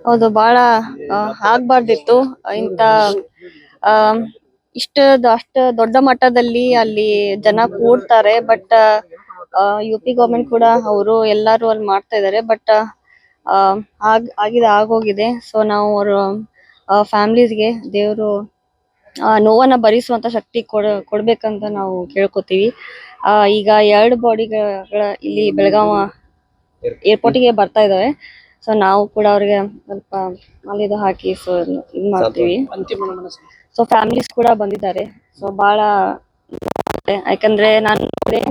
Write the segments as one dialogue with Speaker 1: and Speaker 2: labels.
Speaker 1: ಹೌದು, ಬಹಳ ಆಗ್ಬಾರ್ದಿತ್ತು ಇಂತ ಆ ಅಷ್ಟ ದೊಡ್ಡ ಮಟ್ಟದಲ್ಲಿ ಅಲ್ಲಿ ಜನ ಕೂಡ್ತಾರೆ. ಬಟ್ ಯು ಪಿ ಗವರ್ಮೆಂಟ್ ಕೂಡ ಅವರು ಎಲ್ಲಾರು ಅಲ್ಲಿ ಮಾಡ್ತಾ ಇದಾರೆ. ಬಟ್ ಆಗೋಗಿದೆ. ಸೊ ನಾವು ಅವ್ರ ಫ್ಯಾಮಿಲೀಸ್ಗೆ ದೇವರು ನೋವನ್ನ ಭರಿಸುವಂತ ಶಕ್ತಿ ಕೊಡ್ಬೇಕಂತ ನಾವು ಕೇಳ್ಕೊತೀವಿ. ಈಗ 2 ಬಾಡಿಗಳ ಇಲ್ಲಿ ಬೆಳಗಾವ ಏರ್ಪೋರ್ಟಿಗೆ ಬರ್ತಾ ಇದಾವೆ. ಸೊ ನಾವು ಕೂಡ ಅವ್ರಿಗೆ ಸ್ವಲ್ಪ ಮಲಿದು ಹಾಕಿ ಸೊ ಇದ್ ಮಾಡ್ತೀವಿ. ಸೊ ಫ್ಯಾಮಿಲೀಸ್ ಕೂಡ ಬಂದಿದ್ದಾರೆ. ಸೊ ಬಹಳ ಯಾಕಂದ್ರೆ ನಾನು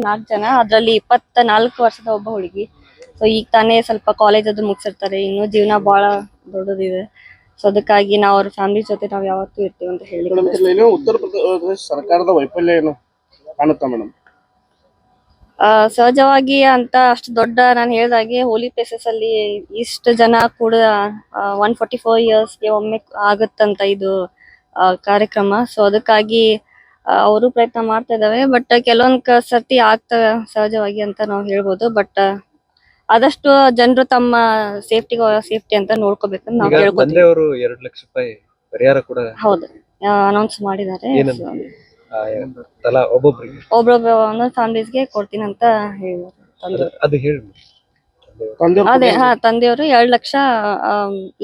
Speaker 1: 4 ಜನ, ಅದ್ರಲ್ಲಿ 24 ವರ್ಷದ ಒಬ್ಬ ಹುಡುಗಿ. ಸೊ ಈಗ ತಾನೇ ಸ್ವಲ್ಪ ಕಾಲೇಜ್ ಅದು ಮುಗಿಸಿರ್ತಾರೆ, ಇನ್ನು ಜೀವನ ಬಹಳ ದೊಡ್ಡದಿದೆ. ಸೊ ಅದಕ್ಕಾಗಿ ನಾವು ಅವ್ರ ಫ್ಯಾಮಿಲಿ ಜೊತೆ ನಾವು ಯಾವತ್ತೂ ಇರ್ತೀವಿ ಅಂತ ಹೇಳಿ.
Speaker 2: ಉತ್ತರ ಪ್ರದೇಶ ಸರ್ಕಾರದ ವೈಫಲ್ಯ ಏನು ಕಾಣುತ್ತಾ ಮೇಡಮ್?
Speaker 1: ಸಹಜವಾಗಿ ಅಂತ ಅಷ್ಟು ದೊಡ್ಡ ನಾನು ಹೇಳ್ದಾಗೆ ಹೋಲಿ ಪ್ಲೇಸಸ್ ಅಲ್ಲಿ ಇಷ್ಟು ಜನ ಕೂಡ 144 ಇಯರ್ಸ್ಗೆ ಒಮ್ಮೆ ಆಗುತ್ತಂತ ಇದು ಕಾರ್ಯಕ್ರಮ. ಸೊ ಅದಕ್ಕಾಗಿ ಅವರು ಪ್ರಯತ್ನ ಮಾಡ್ತಾ ಇದಾವೆ. ಬಟ್ ಕೆಲವೊಂದ್ ಸರ್ತಿ ಆಗ್ತಾ ಸಹಜವಾಗಿ ಅಂತ ನಾವು ಹೇಳ್ಬೋದು. ಬಟ್ ಆದಷ್ಟು ಜನರು ತಮ್ಮ ಸೇಫ್ಟಿ ಅಂತ ನೋಡ್ಕೋಬೇಕಂತ ನಾವು ಕೇಳ್ಕೊತೀವಿ.
Speaker 3: 2 ಲಕ್ಷ ರೂಪಾಯಿ ಪರಿಹಾರ ಕೂಡ
Speaker 1: ಹೌದು, ಅನೌನ್ಸ್ ಮಾಡಿದ್ದಾರೆ. ಒಬ್ಬೊಬ್ಬ ಒಂದೊಂದು ಫ್ಯಾಮಿಲೀಸ್ಗೆ ಕೊಡ್ತೀನಿ ಅಂತ ಹೇಳಿದ್ರು.
Speaker 3: ಅದು ಹೇಳಿ
Speaker 1: ಅದೇ ತಂದೆಯವರು 2 ಲಕ್ಷ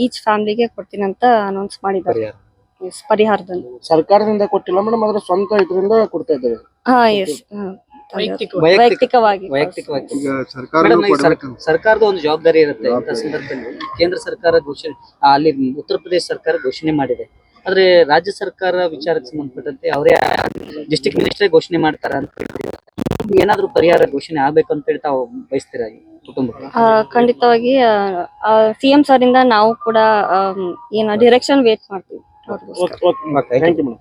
Speaker 1: ಈಚ್ ಫ್ಯಾಮಿಲಿಗೆ ಕೊಡ್ತೀನಿ ಅಂತ ಅನೌನ್ಸ್ ಮಾಡಿದ್ದಾರೆ. ಪರಿಹಾರದಲ್ಲಿ
Speaker 2: ಸರ್ಕಾರದಿಂದ ಕೊಟ್ಟಿಲ್ಲ ಮೇಡಮ್, ಆದ್ರೆ ಸ್ವಂತ ಇದರಿಂದ ಕೊಡ್ತಾ ಇದ್ದಾರೆ.
Speaker 1: ಎಸ್, ವೈಯಕ್ತಿಕವಾಗಿ
Speaker 4: ಸರ್ಕಾರದ ಒಂದು ಜವಾಬ್ದಾರಿ ಇರುತ್ತೆ. ಇಂಥ ಸಂದರ್ಭದಲ್ಲಿ ಕೇಂದ್ರ ಸರ್ಕಾರ ಅಲ್ಲಿ ಉತ್ತರ ಪ್ರದೇಶ ಸರ್ಕಾರ ಘೋಷಣೆ ಮಾಡಿದೆ. ಆದ್ರೆ ರಾಜ್ಯ ಸರ್ಕಾರ ವಿಚಾರಕ್ಕೆ ಸಂಬಂಧಪಟ್ಟಂತೆ ಅವರೇ ಡಿಸ್ಟ್ರಿಕ್ಟ್ ಮಿನಿಸ್ಟರ್ ಘೋಷಣೆ ಮಾಡ್ತಾರ ಅಂತ ಏನಾದ್ರೂ ಪರಿಹಾರ ಘೋಷಣೆ ಆಗ್ಬೇಕು ಅಂತ ಹೇಳಿ ತಾವು ಬಯಸ್ತೀರಾ ಕುಟುಂಬಕ್ಕೆ?
Speaker 1: ಖಂಡಿತವಾಗಿ ಸಿಎಂ ಸರ್ ಇಂದ ನಾವು ಕೂಡ ಡೈರೆಕ್ಷನ್ ವೇಟ್ ಮಾಡ್ತೀವಿ.
Speaker 2: Thank you madam.